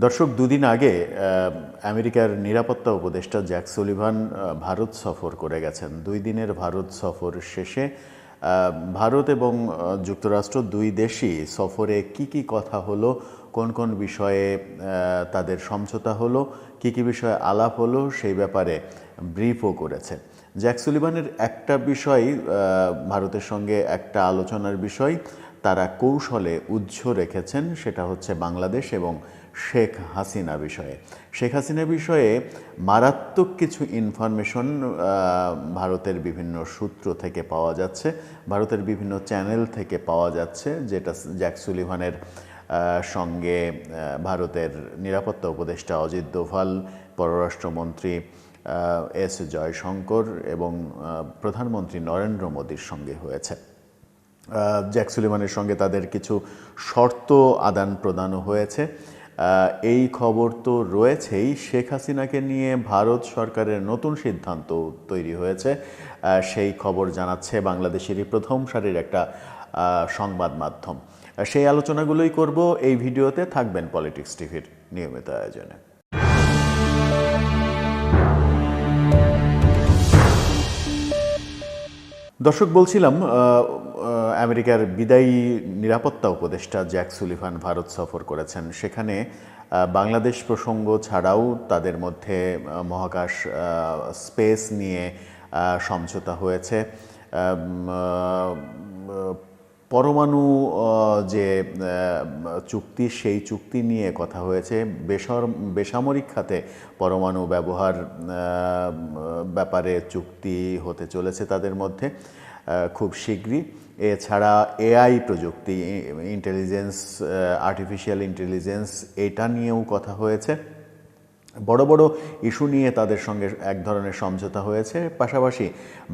দর্শক, দুদিন আগে আমেরিকার নিরাপত্তা উপদেষ্টা জ্যাক সুলিভান ভারত সফর করে গেছেন। 2 দিনের ভারত সফর শেষে ভারত এবং যুক্তরাষ্ট্র দুই দেশই সফরে কি কথা হলো, কোন কোন বিষয়ে তাদের সমঝোতা হলো, কি বিষয়ে আলাপ হলো, সেই ব্যাপারে ব্রিফও করেছে। জ্যাক সুলিভানের একটা বিষয়, ভারতের সঙ্গে একটা আলোচনার বিষয় তারা কৌশলে উজ্জ্ব রেখেছেন, সেটা হচ্ছে বাংলাদেশ এবং শেখ হাসিনা বিষয়ে। শেখ হাসিনা বিষয়ে মারাত্মক কিছু ইনফরমেশন ভারতের বিভিন্ন সূত্র থেকে পাওয়া যাচ্ছে, ভারতের বিভিন্ন চ্যানেল থেকে পাওয়া যাচ্ছে, যেটা জ্যাক সুলিভানের সঙ্গে ভারতের নিরাপত্তা উপদেষ্টা অজিত দোভাল, পররাষ্ট্রমন্ত্রী এস জয়শঙ্কর এবং প্রধানমন্ত্রী নরেন্দ্র মোদীর সঙ্গে হয়েছে। জ্যাক সুলিভানের সঙ্গে তাদের কিছু শর্ত আদান প্রদানও হয়েছে। এই খবর তো রয়েছেই, শেখ হাসিনাকে নিয়ে ভারত সরকারের নতুন সিদ্ধান্ত তৈরি হয়েছে, সেই খবর জানাচ্ছে বাংলাদেশেরই প্রথম সারির একটা সংবাদ মাধ্যম। সেই আলোচনাগুলোই করব এই ভিডিওতে। থাকবেন পলিটিক্স টিভির নিয়মিত আয়োজনে। দর্শক, বলছিলাম আমেরিকার বিদায়ী নিরাপত্তা উপদেষ্টা জ্যাক সুলিভান ভারত সফর করেছেন। সেখানে বাংলাদেশ প্রসঙ্গ ছাড়াও তাদের মধ্যে মহাকাশ স্পেস নিয়ে সমঝোতা হয়েছে। পরমাণু যে চুক্তি, সেই চুক্তি নিয়ে কথা হয়েছে। বেসামরিক খাতে পরমাণু ব্যবহার ব্যাপারে চুক্তি হতে চলেছে তাদের মধ্যে খুব শীঘ্রই। এছাড়া এআই প্রযুক্তি, আর্টিফিশিয়াল ইন্টেলিজেন্স, এটা নিয়েও কথা হয়েছে। বড় বড় ইস্যু নিয়ে তাদের সঙ্গে এক ধরনের সমঝোতা হয়েছে। পাশাপাশি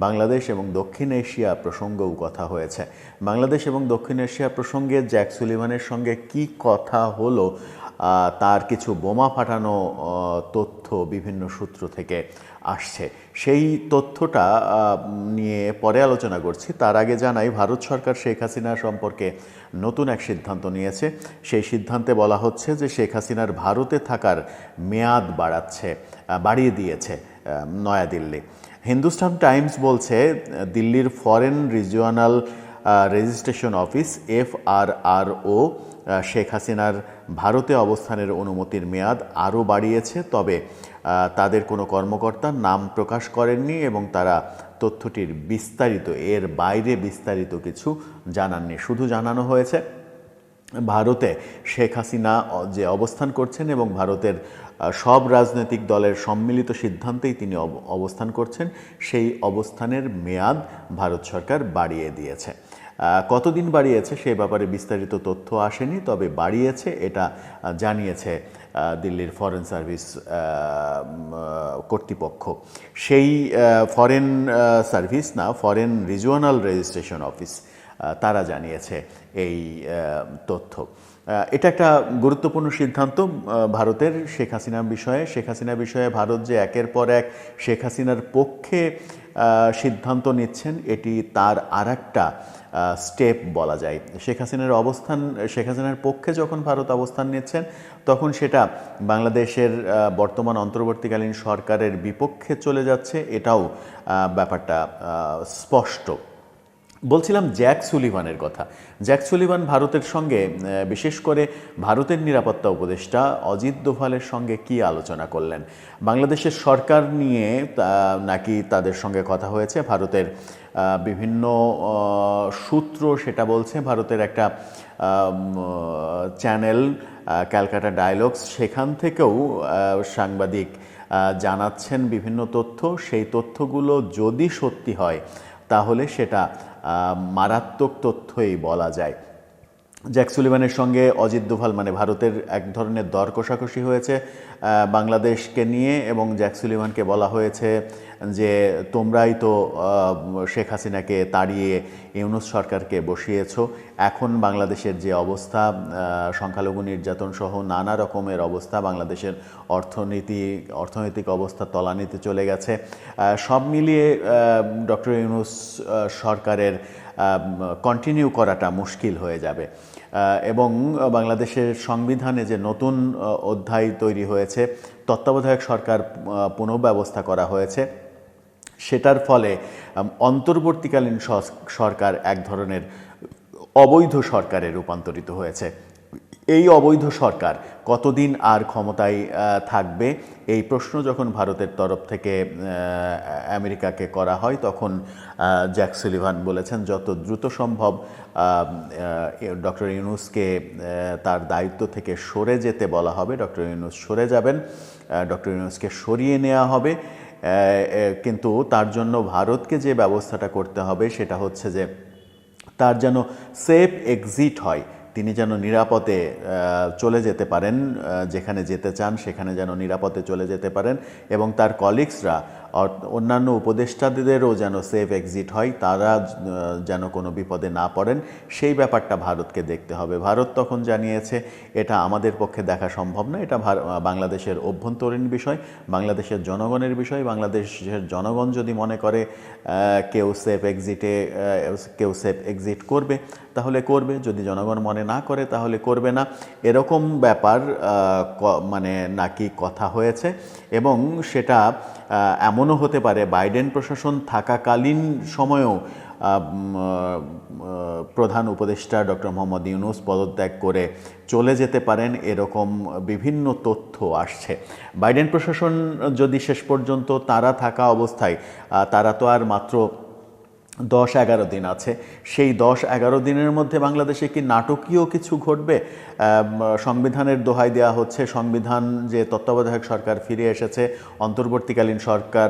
বাংলাদেশ এবং দক্ষিণ এশিয়া প্রসঙ্গেও কথা হয়েছে। বাংলাদেশ এবং দক্ষিণ এশিয়া প্রসঙ্গে জ্যাক সুলিভানের সঙ্গে কি কথা হলো, তার কিছু বোমা ফাটানো তথ্য বিভিন্ন সূত্র থেকে আসছে। সেই তথ্যটা নিয়ে পরে আলোচনা করছি। তার আগে জানাই, ভারত সরকার শেখ হাসিনা সম্পর্কে নতুন এক সিদ্ধান্ত নিয়েছে। সেই সিদ্ধান্তে বলা হচ্ছে যে শেখ হাসিনার ভারতে থাকার মেয়াদ বাড়িয়ে দিয়েছে নয়াদিল্লি। হিন্দুস্তান টাইমস বলছে, দিল্লির foreign regional registration office FRRO Sheikh হাসিনার ভারতে অবস্থানের অনুমতির মেয়াদ আরও বাড়িয়েছে, তবে তাদের কোনো কর্মকর্তা নাম প্রকাশ করেননি এবং তারা তথ্যটির এর বাইরে বিস্তারিত কিছু জানাননি। শুধু জানানো হয়েছে ভারতে শেখ হাসিনা যে অবস্থান করছেন এবং ভারতের সব রাজনৈতিক দলের সম্মিলিত সিদ্ধান্তেই তিনি অবস্থান করছেন, সেই অবস্থানের মেয়াদ ভারত সরকার বাড়িয়ে দিয়েছে। কতদিন বাড়িয়েছে সে ব্যাপারে বিস্তারিত তথ্য আসেনি, তবে বাড়িয়েছে এটা জানিয়েছে দিল্লির ফরেন সার্ভিস কর্তৃপক্ষ। সেই ফরেন সার্ভিস না, ফরেন রিজিওনাল রেজিস্ট্রেশন অফিস, তারা জানিয়েছে এই তথ্য। এটা একটা গুরুত্বপূর্ণ সিদ্ধান্ত ভারতের শেখ হাসিনা বিষয়ে ভারত যে একের পর এক শেখ হাসিনার পক্ষে সিদ্ধান্ত নিচ্ছেন, এটি তার আরেকটা স্টেপ বলা যায়। শেখ হাসিনার পক্ষে যখন ভারত অবস্থান নিচ্ছেন, তখন সেটা বাংলাদেশের বর্তমান অন্তর্বর্তীকালীন সরকারের বিপক্ষে চলে যাচ্ছে, এটাও ব্যাপারটা স্পষ্ট। বলছিলাম জ্যাক সুলিভানের কথা। জ্যাক সুলিভান ভারতের সঙ্গে, বিশেষ করে ভারতের নিরাপত্তা উপদেষ্টা অজিত দোভালের সঙ্গে কি আলোচনা করলেন? বাংলাদেশের সরকার নিয়ে নাকি তাদের সঙ্গে কথা হয়েছে। ভারতের বিভিন্ন সূত্র সেটা বলছে। ভারতের একটা চ্যানেল ক্যালকাটা ডায়ালগস, সেখান থেকেও সাংবাদিক জানাচ্ছেন বিভিন্ন তথ্য। সেই তথ্যগুলো যদি সত্যি হয় তাহলে সেটা মারাত্মক তথ্যই বলা যায়। জ্যাক সুলিভানের সঙ্গে অজিত দোভাল মানে ভারতের এক ধরনের দর কষাকষি হয়েছে বাংলাদেশকে নিয়ে, এবং জ্যাক সুলিভানকে বলা হয়েছে যে তোমরাই তো শেখ হাসিনাকে তাড়িয়ে ইউনূস সরকারকে বসিয়েছ। এখন বাংলাদেশের যে অবস্থা, সংখ্যালঘু নির্যাতন সহ নানা রকমের অবস্থা, বাংলাদেশের অর্থনৈতিক অবস্থা তলানিতে চলে গেছে। সব মিলিয়ে ডক্টর ইউনূস সরকারের কন্টিনিউ করাটা মুশকিল হয়ে যাবে। এবং বাংলাদেশের সংবিধানে যে নতুন অধ্যায় তৈরি হয়েছে, তত্ত্বাবধায়ক সরকার পুনঃব্যবস্থা করা হয়েছে, সেটার ফলে অন্তর্বর্তীকালীন সরকার এক ধরনের অবৈধ সরকারে রূপান্তরিত হয়েছে। এই অবৈধ সরকার কতদিন আর ক্ষমতায় থাকবে, এই প্রশ্ন যখন ভারতের তরফ থেকে আমেরিকাকে করা হয়, তখন জ্যাক সুলিভান বলেছেন যত দ্রুত সম্ভব ডক্টর ইউনূসকে তার দায়িত্ব থেকে সরে যেতে বলা হবে। ডক্টর ইউনূস সরে যাবেন, ডক্টর ইউনূসকে সরিয়ে নেওয়া হবে। কিন্তু তার জন্য ভারতকে যে ব্যবস্থাটা করতে হবে সেটা হচ্ছে যে তার যেন সেফ এক্সিট হয়, তিনি যেন নিরাপদে চলে যেতে পারেন, যেখানে যেতে চান সেখানে যেন নিরাপদে চলে যেতে পারেন, এবং তার কলিগসরা অন্যান্য উপদেষ্টাদেরও যেন সেফ এক্সিট হয়, তারা যেন কোনো বিপদে না পড়েন, সেই ব্যাপারটা ভারতকে দেখতে হবে। ভারত তখন জানিয়েছে এটা আমাদের পক্ষে দেখা সম্ভব না, এটা বাংলাদেশের অভ্যন্তরীণ বিষয়, বাংলাদেশের জনগণের বিষয়। বাংলাদেশের জনগণ যদি মনে করে কেউ সেফ এক্সিট করবে তাহলে করবে, যদি জনগণ মনে না করে তাহলে করবে না, এরকম ব্যাপার মানে নাকি কথা হয়েছে। এবং সেটা এমনও হতে পারে বাইডেন প্রশাসন থাকাকালীন সময়েও প্রধান উপদেষ্টা ডক্টর মোহাম্মদ ইউনূস পদত্যাগ করে চলে যেতে পারেন, এরকম বিভিন্ন তথ্য আসছে। বাইডেন প্রশাসন যদি শেষ পর্যন্ত তারা থাকা অবস্থায়, তারা তো আর মাত্র 10-11 দিন আছে, সেই 10-11 দিনের মধ্যে বাংলাদেশে কি নাটকীয় কিছু ঘটবে? সংবিধানের দোহাই দেওয়া হচ্ছে, সংবিধান যে তত্ত্বাবধায়ক সরকার ফিরে এসেছে, অন্তর্বর্তীকালীন সরকার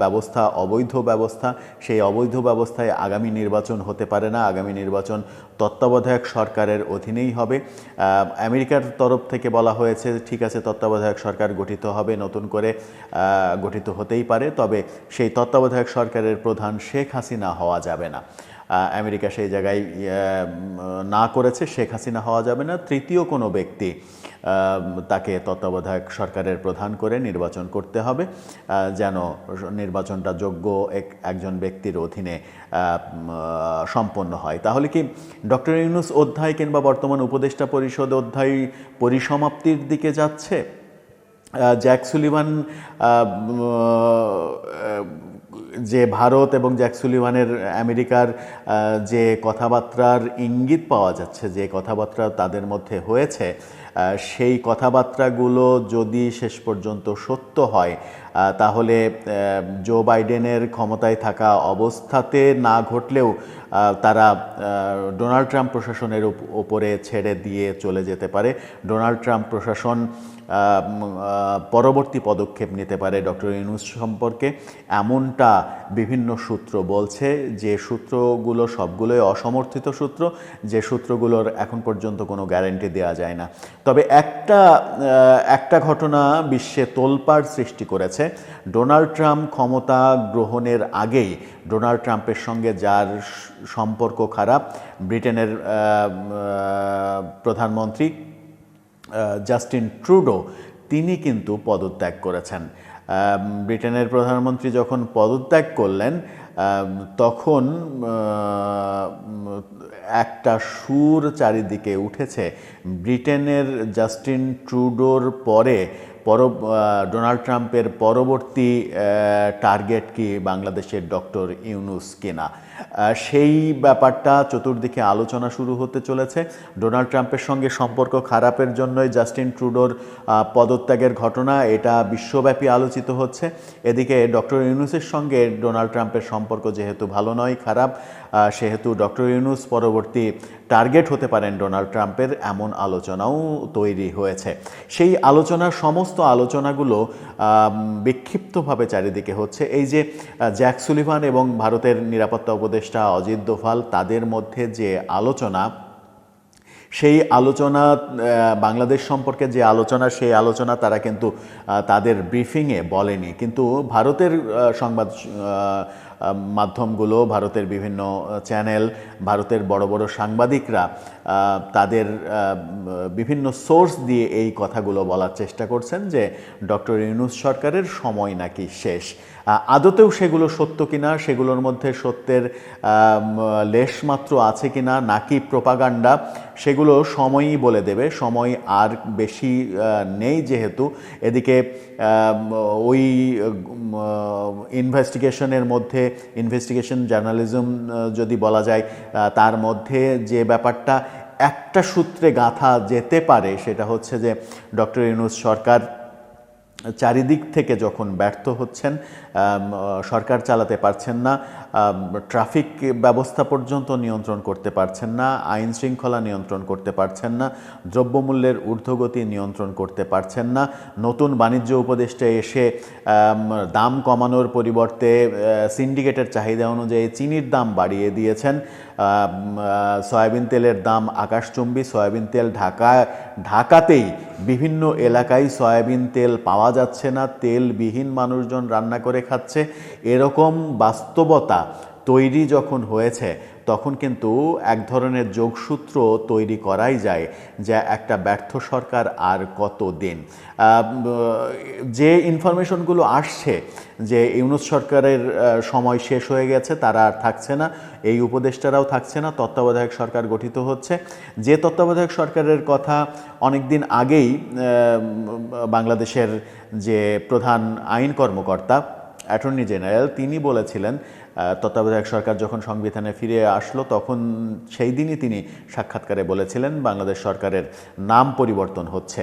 ব্যবস্থা অবৈধ ব্যবস্থা, সেই অবৈধ ব্যবস্থায় আগামী নির্বাচন হতে পারে না, আগামী নির্বাচন তত্ত্বাবধায়ক সরকারের অধীনেই হবে। আমেরিকার তরফ থেকে বলা হয়েছে ঠিক আছে, তত্ত্বাবধায়ক সরকার গঠিত হবে, নতুন করে গঠিত হতেই পারে, তবে সেই তত্ত্বাবধায়ক সরকারের প্রধান শেখ হাসিনা হওয়া যাবে না। আমেরিকা সেই জায়গায় না করেছে, শেখ হাসিনা হওয়া যাবে না, তৃতীয় কোনো ব্যক্তি তাকে তত্ত্বাবধায়ক সরকারের প্রধান করে নির্বাচন করতে হবে, যেন নির্বাচনটা যোগ্য একজন ব্যক্তির অধীনে সম্পন্ন হয়। তাহলে কি ডক্টর ইউনূস অধ্যায় কিংবা বর্তমান উপদেষ্টা পরিষদ অধ্যায় পরিসমাপ্তির দিকে যাচ্ছে? জ্যাক সুলিভান যে ভারত এবং জ্যাক সুলিভানের আমেরিকার যে কথাবার্তার ইঙ্গিত পাওয়া যাচ্ছে, যে কথাবার্তা তাদের মধ্যে হয়েছে, সেই কথাবার্তাগুলো যদি শেষ পর্যন্ত সত্য হয়, তাহলে জো বাইডেনের ক্ষমতায় থাকা অবস্থাতে না ঘটলেও তারা ডোনাল্ড ট্রাম্প প্রশাসনের ওপরে ছেড়ে দিয়ে চলে যেতে পারে। ডোনাল্ড ট্রাম্প প্রশাসন পরবর্তী পদক্ষেপ নিতে পারে ডক্টর ইউনূস সম্পর্কে, এমনটা বিভিন্ন সূত্র বলছে, যে সূত্রগুলো সবগুলোই অসমর্থিত সূত্র, যে সূত্রগুলোর এখন পর্যন্ত কোনো গ্যারান্টি দেওয়া যায় না। তবে একটা ঘটনা বিশ্বে তোলপাড় সৃষ্টি করেছে। ডোনাল্ড ট্রাম্প ক্ষমতা গ্রহণের আগেই ডোনাল্ড ট্রাম্পের সঙ্গে যার সম্পর্ক খারাপ, ব্রিটেনের প্রধানমন্ত্রী জাস্টিন ট্রুডো, তিনি কিন্তু পদত্যাগ করেছেন। ব্রিটেনের প্রধানমন্ত্রী যখন পদত্যাগ করলেন, তখন একটা সুর চারিদিকে উঠেছে, ব্রিটেনের জাস্টিন ট্রুডোর পরে ডোনাল্ড ট্রাম্পের পরবর্তী টার্গেট কি বাংলাদেশের ডক্টর ইউনূস কিনা। সেই ব্যাপারটা চতুর্দিকে আলোচনা শুরু হতে চলেছে। ডোনাল্ড ট্রাম্পের সঙ্গে সম্পর্ক খারাপের জন্যই জাস্টিন ট্রুডোর পদত্যাগের ঘটনা, এটা বিশ্বব্যাপী আলোচিত হচ্ছে। এদিকে ডক্টর ইউনূসের সঙ্গে ডোনাল্ড ট্রাম্পের সম্পর্ক যেহেতু ভালো নয়, খারাপ, সেহেতু ডক্টর ইউনূস পরবর্তী টার্গেট হতে পারেন ডোনাল্ড ট্রাম্পের, এমন আলোচনাও তৈরি হয়েছে। সেই সমস্ত আলোচনাগুলো বিক্ষিপ্তভাবে চারিদিকে হচ্ছে। এই যে জ্যাক সুলিভান এবং ভারতের নিরাপত্তা উপদেষ্টা অজিত দোভাল, তাদের মধ্যে যে আলোচনা, সেই আলোচনা, বাংলাদেশ সম্পর্কে যে আলোচনা, সেই আলোচনা তারা কিন্তু তাদের ব্রিফিংয়ে বলেনি। কিন্তু ভারতের সংবাদ মাধ্যমগুলো, ভারতের বিভিন্ন চ্যানেল, ভারতের বড় বড় সাংবাদিকরা তাদের বিভিন্ন সোর্স দিয়ে এই কথাগুলো বলার চেষ্টা করছেন যে ডক্টর ইউনূস সরকারের সময় নাকি শেষ। আদতেও সেগুলো সত্য কিনা, সেগুলোর মধ্যে সত্যের লেশমাত্র আছে কিনা নাকি প্রোপাগান্ডা, সেগুলো সময়ই বলে দেবে। সময় আর বেশি নেই যেহেতু, এদিকে ওই ইনভেস্টিগেশনের মধ্যে, ইনভেস্টিগেশন জার্নালিজম যদি বলা যায়, তার মধ্যে যে ব্যাপারটা একটা সূত্রে গাঁথা যেতে পারে সেটা হচ্ছে যে ডক্টর ইউনূস সরকার চারিদিক থেকে যখন ব্যর্থ হচ্ছেন, সরকার চালাতে পারছেন না, ট্রাফিক ব্যবস্থা পর্যন্ত নিয়ন্ত্রণ করতে পারছেন না, আইন শৃঙ্খলা নিয়ন্ত্রণ করতে পারছেন না, দ্রব্যমূল্যের ঊর্ধ্বগতি নিয়ন্ত্রণ করতে পারছেন না, নতুন বাণিজ্য উপদেষ্টা এসে দাম কমানোর পরিবর্তে সিন্ডিকেটের চাহিদা অনুযায়ী চিনির দাম বাড়িয়ে দিয়েছেন, সয়াবিন তেলের দাম আকাশচুম্বী, সয়াবিন তেল ঢাকাতেই বিভিন্ন এলাকায় সয়াবিন তেল পাওয়া যাচ্ছে না, তেলবিহীন মানুষজন রান্না করে খাচ্ছে। এরকম বাস্তবতা তৈরি যখন হয়েছে তখন কিন্তু এক ধরনের যোগসূত্র তৈরি করাই যায় যে একটা ব্যর্থ সরকার আর কত দিন। যে ইনফরমেশনগুলো আসছে যে ইউনূস সরকারের সময় শেষ হয়ে গেছে, তারা আর থাকছে না, এই উপদেষ্টারাও থাকছে না, তত্ত্বাবধায়ক সরকার গঠিত হচ্ছে। যে তত্ত্বাবধায়ক সরকারের কথা অনেক দিন আগেই বাংলাদেশের যে প্রধান আইন কর্মকর্তা অ্যাটর্নি জেনারেল তিনি বলেছিলেন, তত্ত্বাবধায়ক সরকার যখন সংবিধানে ফিরে আসলো তখন সেই দিনই তিনি সাক্ষাৎকারে বলেছিলেন বাংলাদেশ সরকারের নাম পরিবর্তন হচ্ছে,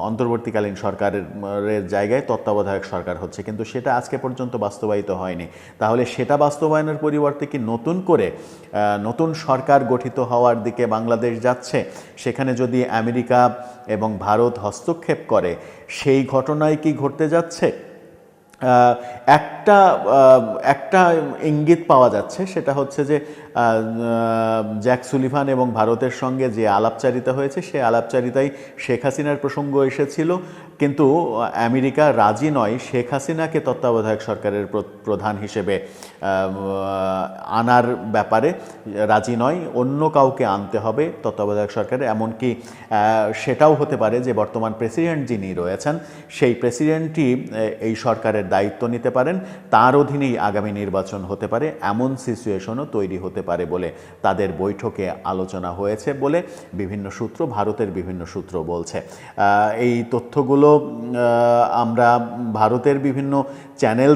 অন্তর্বর্তীকালীন সরকারের জায়গায় তত্ত্বাবধায়ক সরকার হচ্ছে, কিন্তু সেটা আজকে পর্যন্ত বাস্তবায়িত হয়নি। তাহলে সেটা বাস্তবায়নের পরিবর্তে কি নতুন করে নতুন সরকার গঠিত হওয়ার দিকে বাংলাদেশ যাচ্ছে? সেখানে যদি আমেরিকা এবং ভারত হস্তক্ষেপ করে সেই ঘটনায় কি ঘটতে যাচ্ছে? একটা ইঙ্গিত পাওয়া যাচ্ছে, সেটা হচ্ছে যে জ্যাক সুলিভান এবং ভারতের সঙ্গে যে আলাপচারিতা হয়েছে সেই আলাপচারিতায় শেখ হাসিনার প্রসঙ্গ এসেছিল, কিন্তু আমেরিকা রাজি নয় শেখ হাসিনাকে তত্ত্বাবধায়ক সরকারের প্রধান হিসেবে আনার ব্যাপারে, রাজি নয়, অন্য কাউকে আনতে হবে তত্ত্বাবধায়ক সরকারে। এমনকি সেটাও হতে পারে যে বর্তমান প্রেসিডেন্ট যিনি রয়েছেন সেই প্রেসিডেন্টই এই সরকারের দায়িত্ব নিতে পারেন, তার অধীনেই আগামী নির্বাচন হতে পারে, এমন সিচুয়েশনও তৈরি হতে পারে বলে তাদের বৈঠকে আলোচনা হয়েছে বলে বিভিন্ন সূত্র, ভারতের বিভিন্ন সূত্র বলছে। এই তথ্যগুলো আমরা ভারতের বিভিন্ন চ্যানেল,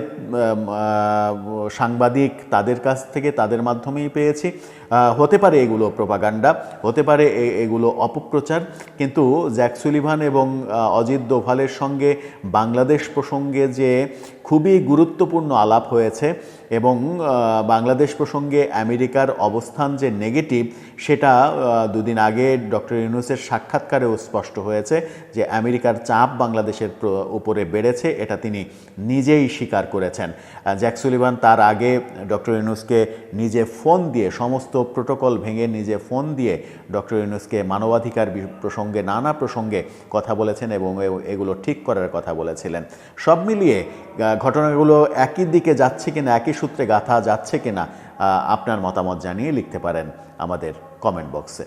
সাংবাদিক তাদের কাছ থেকে, তাদের মাধ্যমেই পেয়েছি। হতে পারে এগুলো প্রোপাগান্ডা, হতে পারে এগুলো অপপ্রচার, কিন্তু জ্যাক সুলিভান এবং অজিত দোভালের সঙ্গে বাংলাদেশ প্রসঙ্গে যে খুবই গুরুত্বপূর্ণ আলাপ হয়েছে এবং বাংলাদেশ প্রসঙ্গে আমেরিকার অবস্থান যে নেগেটিভ, সেটা দুদিন আগে ডক্টর ইউনূসের সাক্ষাৎকারেও স্পষ্ট হয়েছে যে আমেরিকার চাপ বাংলাদেশের উপরে বেড়েছে, এটা তিনি নিজেই স্বীকার করেছেন। জ্যাক সুলিভান তার আগে ডক্টর ইউনূসকে নিজে ফোন দিয়ে, সমস্ত প্রোটোকল ভেঙে নিজে ফোন দিয়ে ডক্টর ইউনূসকে মানবাধিকার প্রসঙ্গে, নানা প্রসঙ্গে কথা বলেছেন এবং এগুলো ঠিক করার কথা বলেছিলেন। সব মিলিয়ে ঘটনাগুলো একই দিকে যাচ্ছে কিনা, একই সূত্রে গাঁথা যাচ্ছে কিনা, আপনার মতামত জানিয়ে লিখতে পারেন আমাদের কমেন্ট বক্সে।